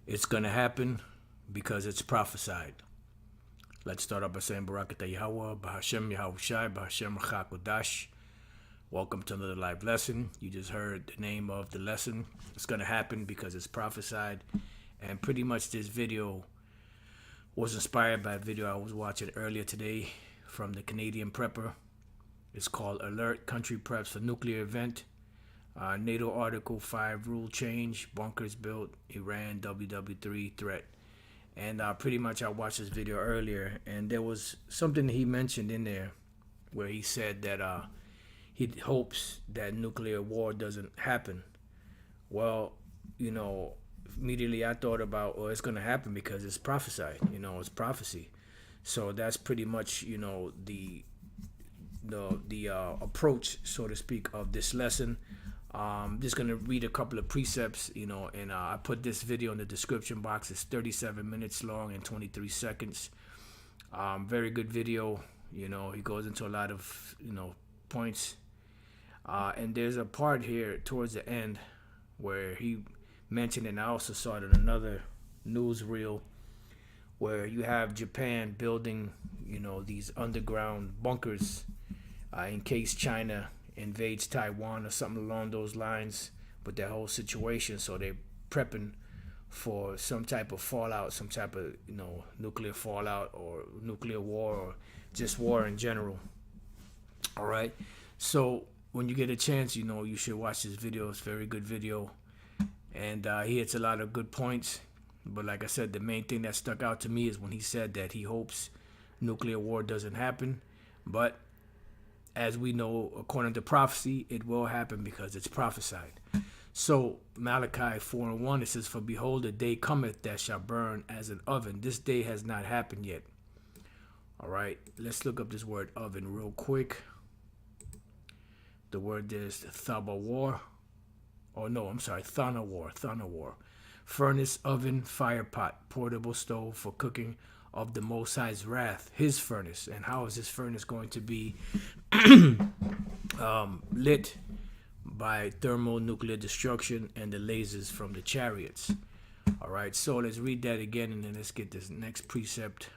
It's going to happen because it's prophesied. Let's start off by saying Barakatah Yahweh, Bahashem Yahushai, Bahashem Rachakodash. Welcome to another live lesson. You just heard the name of the lesson. It's going to happen because it's prophesied. And pretty much this video was inspired by a video I was watching earlier today from the Canadian Prepper. It's called Alert Country Preps for Nuclear Event. NATO Article 5 Rule Change, Bunkers Built, Iran WW3 Threat. And pretty much I watched this video earlier, and there was something he mentioned in there where he said that he hopes that nuclear war doesn't happen. Well, immediately I thought about, well, it's going to happen because it's prophesied, it's prophecy. So that's pretty much, the approach, so to speak, of this lesson. Just going to read a couple of precepts, and I put this video in the description box. It's 37 minutes long and 23 seconds. Very good video. He goes into a lot of, points. And there's a part here towards the end where he mentioned, and I also saw it in another news reel, where you have Japan building, these underground bunkers in case China invades Taiwan or something along those lines with that whole situation. So they're prepping for some type of fallout, some type of nuclear fallout or nuclear war or just war in general. All right. So when you get a chance, you should watch this video. It's a very good video, and he hits a lot of good points. But like I said, the main thing that stuck out to me is when he said that he hopes nuclear war doesn't happen, but as we know, according to prophecy, it will happen because it's prophesied. So Malachi 4:1, it says, "For behold, a day cometh that shall burn as an oven." This day has not happened yet. All right, let's look up this word oven real quick. The word is thabawar. Oh no, I'm sorry, thanawar. Furnace, oven, fire pot, portable stove for cooking of the Most High's wrath, his furnace. And how is this furnace going to be lit? By thermonuclear destruction and the lasers from the chariots. All right, so let's read that again, and then let's get this next precept.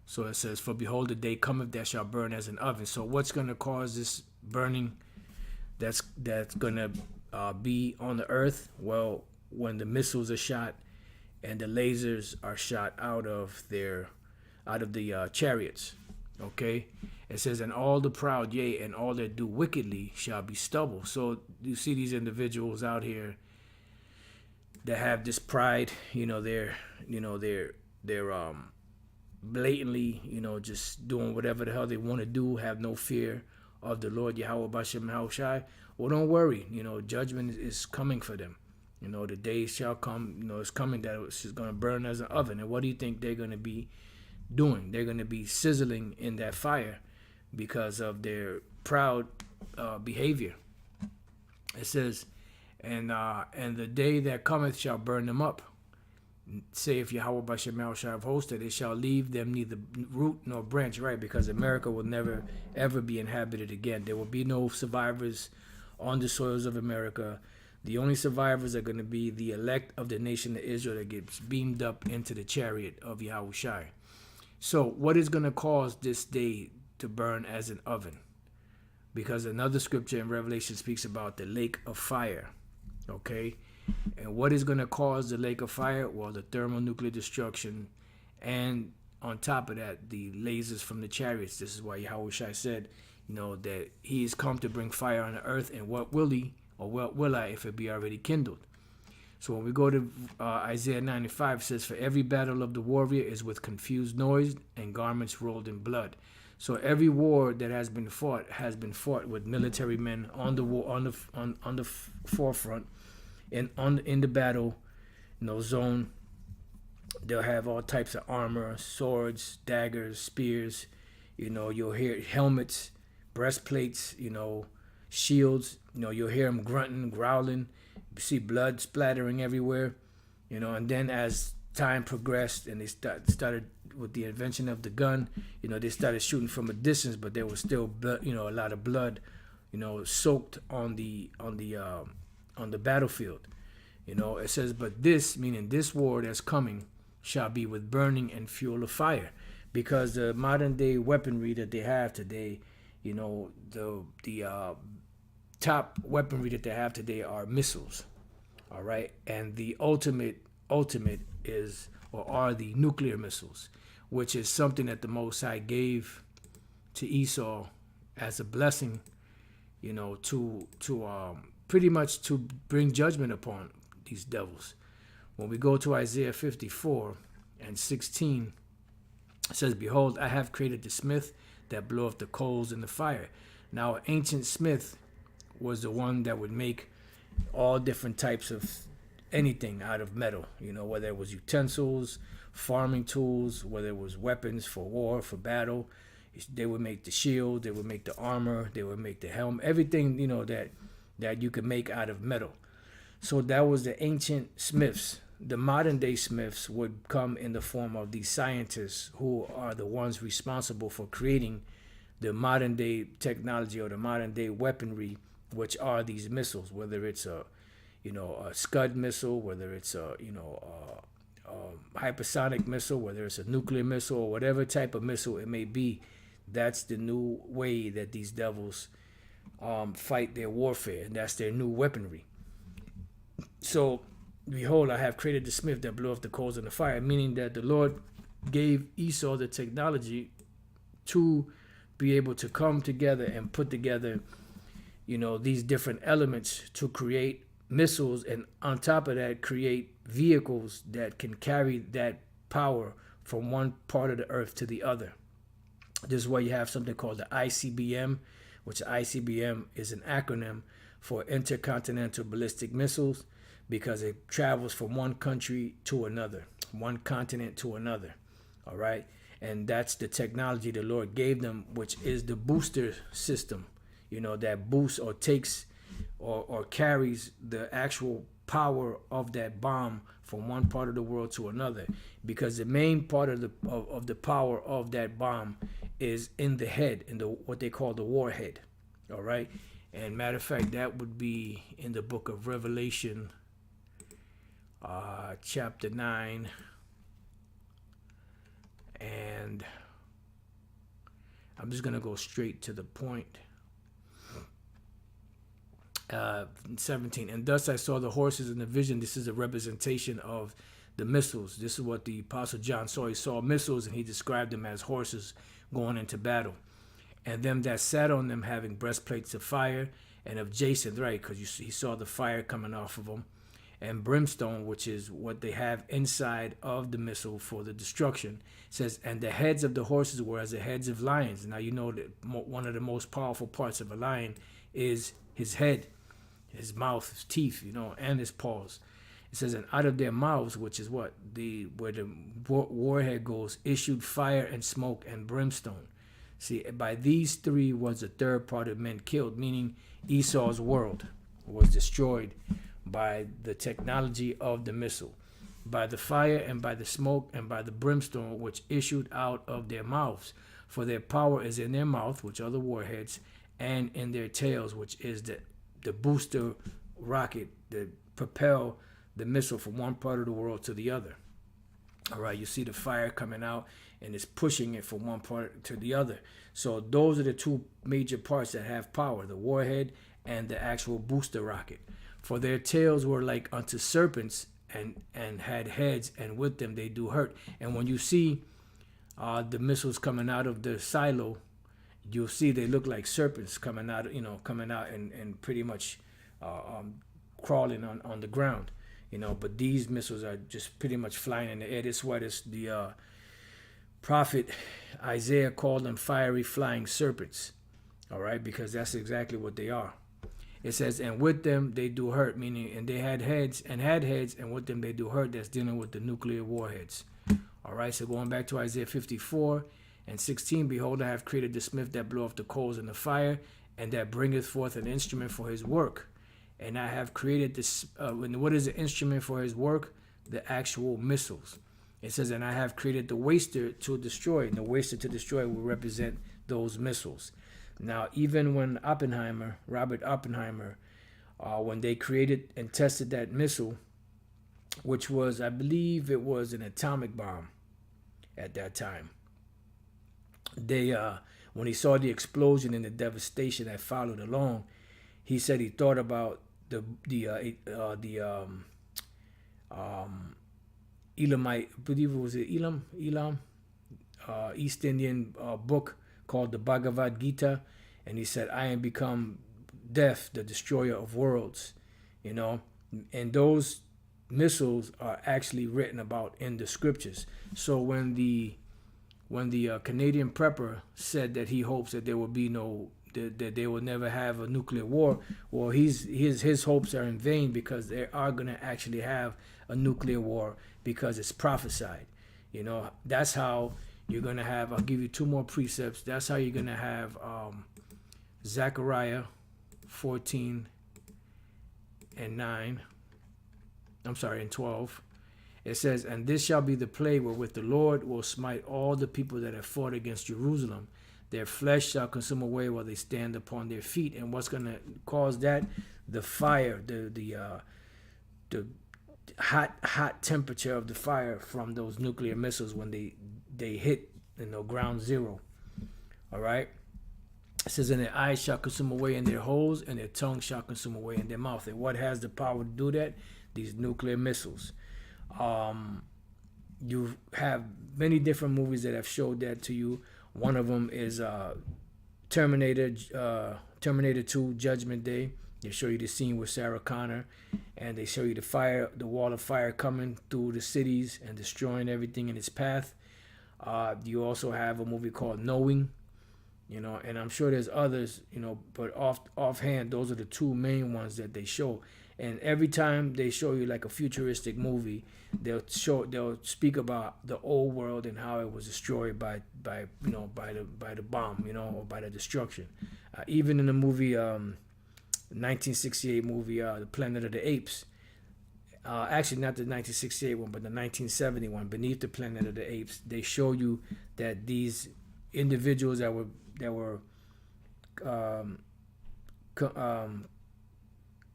So it says, "For behold, the day cometh that shall burn as an oven." So what's going to cause this burning that's going to be on the earth? Well, when the missiles are shot and the lasers are shot out of the chariots. Okay, it says, "And all the proud, yea, and all that do wickedly shall be stubble." So you see these individuals out here that have this pride. They're blatantly, just doing whatever the hell they want to do, have no fear of the Lord Yahweh Bashem Yahushai. Well, don't worry, judgment is coming for them. The day shall come, it's coming that it's just going to burn as an oven. And what do you think they're going to be doing? They're going to be sizzling in that fire because of their proud behavior. It says, and the day that cometh shall burn them up. Saith Yahweh Bashem Yahushai of hosts, that it shall leave them neither root nor branch, right? Because America will never, ever be inhabited again. There will be no survivors on the soils of America. The only survivors are going to be the elect of the nation of Israel that gets beamed up into the chariot of Yahushai. So what is going to cause this day to burn as an oven? Because another scripture in Revelation speaks about the lake of fire. Okay? And what is going to cause the lake of fire? Well, the thermonuclear destruction, and on top of that, the lasers from the chariots. This is why Yahushua said, that he is come to bring fire on the earth, and what will he, or what will I, if it be already kindled? So when we go to Isaiah 95, it says, "For every battle of the warrior is with confused noise and garments rolled in blood." So every war that has been fought with military men on the war, on the forefront. And in the battle, zone, they'll have all types of armor, swords, daggers, spears. You'll hear helmets, breastplates, shields. You'll hear them grunting, growling. You see blood splattering everywhere. And then as time progressed and they started with the invention of the gun, they started shooting from a distance, but there was still blood, a lot of blood, soaked on the on the battlefield. It says, but this, meaning this war that's coming, shall be with burning and fuel of fire. Because the modern day weaponry that they have today, the top weaponry that they have today are missiles. All right. And the ultimate is, or are, the nuclear missiles, which is something that the Most High gave to Esau as a blessing, to pretty much to bring judgment upon these devils. When we go to Isaiah 54 and 16, it says, behold, I have created the smith that bloweth the coals in the fire. Now, an ancient smith was the one that would make all different types of anything out of metal, whether it was utensils, farming tools, whether it was weapons for war, for battle. They would make the shield, they would make the armor, they would make the helm, everything, that you could make out of metal. So that was the ancient smiths. The modern day smiths would come in the form of these scientists who are the ones responsible for creating the modern day technology or the modern day weaponry, which are these missiles, whether it's a Scud missile, whether it's a hypersonic missile, whether it's a nuclear missile, or whatever type of missile it may be. That's the new way that these devils fight their warfare, and that's their new weaponry. So, behold, I have created the smith that blew off the coals in the fire, meaning that the Lord gave Esau the technology to be able to come together and put together, these different elements to create missiles, and on top of that, create vehicles that can carry that power from one part of the earth to the other. This is why you have something called the ICBM, which ICBM is an acronym for Intercontinental Ballistic Missiles, because it travels from one country to another, one continent to another. All right. And that's the technology the Lord gave them, which is the booster system, that boosts or takes or carries the actual power of that bomb from one part of the world to another. Because the main part of the power of that bomb is in the head, in what they call the warhead. All right. And matter of fact, that would be in the book of Revelation, chapter 9. And I'm just going to go straight to the point. 17. And thus I saw the horses in the vision. This is a representation of the missiles. This is what the Apostle John saw. He saw missiles, and he described them as horses going into battle. And them that sat on them having breastplates of fire and of jacinth, right? Because he saw the fire coming off of them. And brimstone, which is what they have inside of the missile for the destruction. It says, and the heads of the horses were as the heads of lions. Now, that one of the most powerful parts of a lion is his head, his mouth, his teeth, and his paws. It says, and out of their mouths, which is where the warhead goes, issued fire and smoke and brimstone. See, by these three was the third part of men killed, meaning Esau's world was destroyed by the technology of the missile, by the fire and by the smoke and by the brimstone which issued out of their mouths. For their power is in their mouth, which are the warheads, and in their tails, which is the booster rocket that propel the missile from one part of the world to the other. All right, you see the fire coming out, and it's pushing it from one part to the other. So those are the two major parts that have power, the warhead and the actual booster rocket. For their tails were like unto serpents, and had heads, and with them they do hurt. And when you see the missiles coming out of the silo, you'll see they look like serpents coming out, and pretty much crawling on the ground. But these missiles are just pretty much flying in the air. This is why the prophet Isaiah called them fiery flying serpents. All right, because that's exactly what they are. It says, and with them they do hurt, meaning, and they had heads, and with them they do hurt. That's dealing with the nuclear warheads. All right, so going back to Isaiah 54 and 16, behold, I have created the smith that bloweth the coals in the fire, and that bringeth forth an instrument for his work. And I have created this. What is the instrument for his work? The actual missiles. It says, and I have created the waster to destroy. And the waster to destroy will represent those missiles. Now, even when Robert Oppenheimer, when they created and tested that missile, which was, I believe, it was an atomic bomb at that time. They, when he saw the explosion and the devastation that followed along, he said he thought about the Elamite, I believe it was Elam, East Indian book called the Bhagavad Gita, and he said, "I am become death, the destroyer of worlds," you know, and those missiles are actually written about in the scriptures. So when the Canadian prepper said that he hopes that there will be no that they will never have a nuclear war, well, his hopes are in vain, because they are going to actually have a nuclear war, because it's prophesied. You know, that's how you're going to have, I'll give you two more precepts. That's how you're going to have Zechariah 14 and 9. I'm sorry, and 12. It says, "And this shall be the plague wherewith the Lord will smite all the people that have fought against Jerusalem. Their flesh shall consume away while they stand upon their feet." And what's going to cause that? The fire, the hot temperature of the fire from those nuclear missiles when they hit, ground zero. All right. It says, "And their eyes shall consume away in their holes, and their tongue shall consume away in their mouth." And what has the power to do that? These nuclear missiles. You have many different movies that have showed that to you. One of them is Terminator 2, Judgment Day. They show you the scene with Sarah Connor, and they show you the wall of fire coming through the cities and destroying everything in its path. You also have a movie called Knowing, and I'm sure there's others, but offhand, those are the two main ones that they show. And every time they show you like a futuristic movie, they'll speak about the old world and how it was destroyed by the bomb, or by the destruction. Even in the movie, 1968 movie, The Planet of the Apes. Actually, not the 1968 one, but the 1970 one, Beneath the Planet of the Apes. They show you that these individuals that were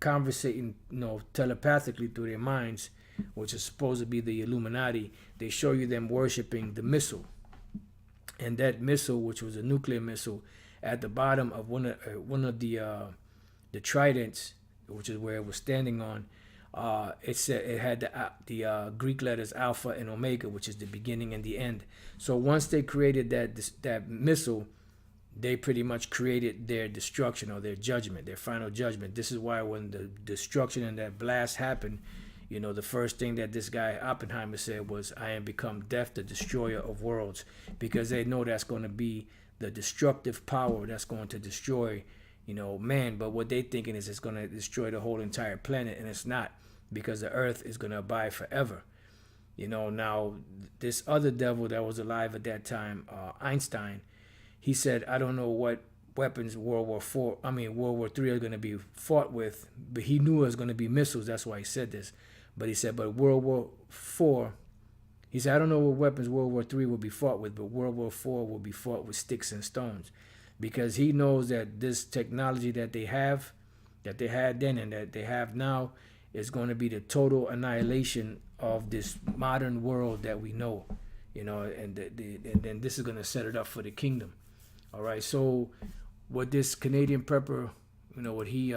conversating, telepathically through their minds, which is supposed to be the Illuminati. They show you them worshiping the missile, and that missile, which was a nuclear missile, at the bottom of one of the tridents, which is where it was standing on. It said it had the Greek letters Alpha and Omega, which is the beginning and the end. So once they created that missile, they pretty much created their destruction, or their judgment, their final judgment. This is why when the destruction and that blast happened, the first thing that this guy Oppenheimer said was, "I am become death, the destroyer of worlds," because they know that's going to be the destructive power that's going to destroy, man. But what they thinking is it's going to destroy the whole entire planet, and it's not, because the earth is going to abide forever. Now this other devil that was alive at that time, Einstein, he said, "I don't know what weapons World War III are going to be fought with," but he knew it was going to be missiles. That's why he said this. But he said, but World War IV, he said, "I don't know what weapons World War III will be fought with, but World War IV will be fought with sticks and stones," because he knows that this technology that they had then and that they have now, is going to be the total annihilation of this modern world that we know, and then this is going to set it up for the kingdom. All right, so what this Canadian prepper, what he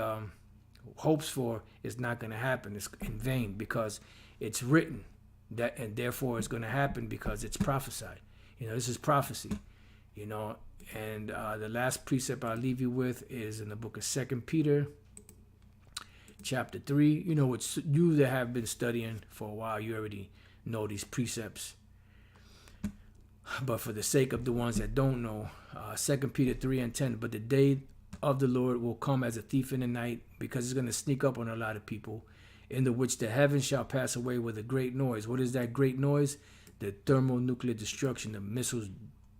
hopes for, is not going to happen. It's in vain, because it's written that, and therefore it's going to happen because it's prophesied. This is prophecy. And the last precept I'll leave you with is in the book of 2 Peter, chapter 3. Which you that have been studying for a while, you already know these precepts. But for the sake of the ones that don't know, 2 Peter 3 and 10, "But the day of the Lord will come as a thief in the night, because it's going to sneak up on a lot of people, in the which the heavens shall pass away with a great noise." What is that great noise? The thermonuclear destruction, the missiles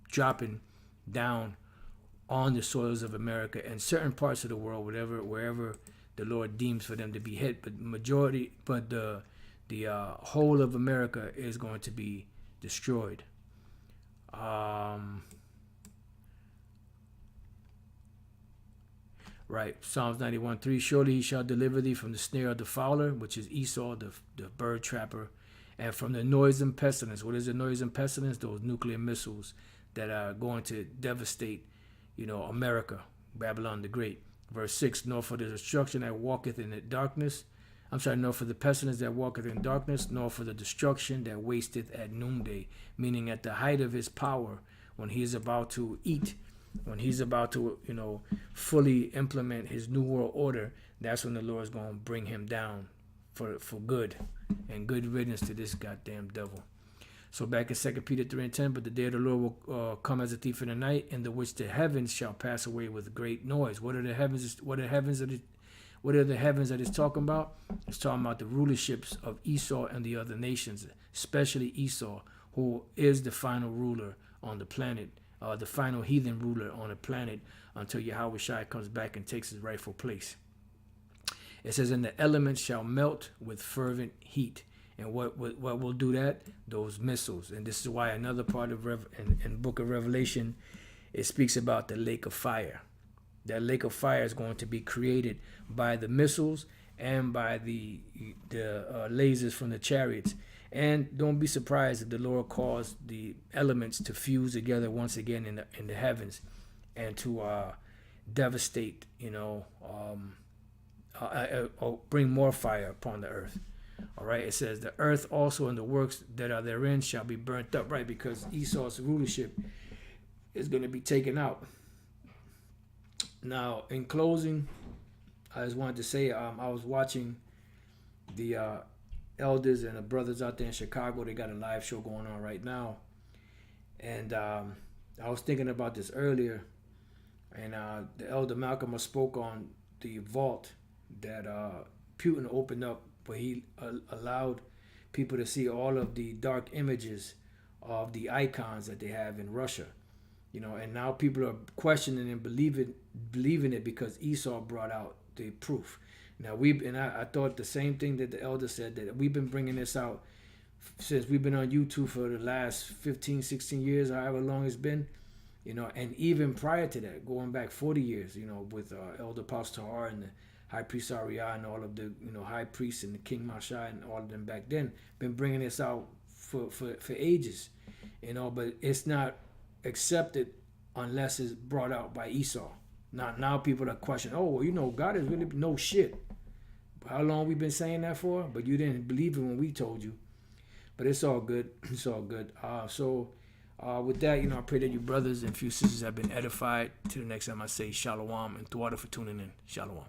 dropping down on the soils of America and certain parts of the world, wherever the Lord deems for them to be hit. But the whole of America is going to be destroyed. Right. Psalms 91:3. Surely he shall deliver thee from the snare of the fowler, which is Esau, the bird trapper, and from the noisome pestilence. What is the noisome pestilence? Those nuclear missiles that are going to devastate, America, Babylon the Great. Verse 6. Nor for the destruction that walketh in the darkness. Nor for the pestilence that walketh in darkness, nor for the destruction that wasteth at noonday. Meaning at the height of his power, when he is about to eat, when he's about to, fully implement his new world order, that's when the Lord is going to bring him down for good, and good riddance to this goddamn devil. So back in 2 Peter 3:10, but the day of the Lord will come as a thief in the night, in the which the heavens shall pass away with great noise. What are the heavens? What are the heavens that it's talking about? It's talking about the rulerships of Esau and the other nations, especially Esau, who is the final ruler on the planet, the final heathen ruler on the planet, until Yahweh Shai comes back and takes his rightful place. It says, and the elements shall melt with fervent heat. And what will do that? Those missiles. And this is why another part of in book of Revelation, it speaks about the lake of fire. That lake of fire is going to be created by the missiles and by the lasers from the chariots. And don't be surprised if the Lord caused the elements to fuse together once again in the heavens, and to devastate, bring more fire upon the earth. All right, it says the earth also and the works that are therein shall be burnt up, right? Because Esau's rulership is going to be taken out. Now, in closing, I just wanted to say I was watching the elders and the brothers out there in Chicago. They got a live show going on right now, and I was thinking about this earlier, and the elder Malcolm spoke on the vault that Putin opened up, where he allowed people to see all of the dark images of the icons that they have in Russia, and now people are questioning and believing it because Esau brought out the proof. Now I thought the same thing that the elder said, that we've been bringing this out since we've been on YouTube for the last 15, 16 years, however long it's been, and even prior to that, going back 40 years, with Elder Pastor and the High Priest Ariah and all of the, high priests and the King Mashai and all of them back then, been bringing this out for ages, but it's not accepted unless it's brought out by Esau. Now people are questioning, God is really no shit. How long we been saying that for? But you didn't believe it when we told you. But it's all good. It's all good. With that, I pray that you brothers and few sisters have been edified. Till the next time I say shalom, and thwada for tuning in. Shalom.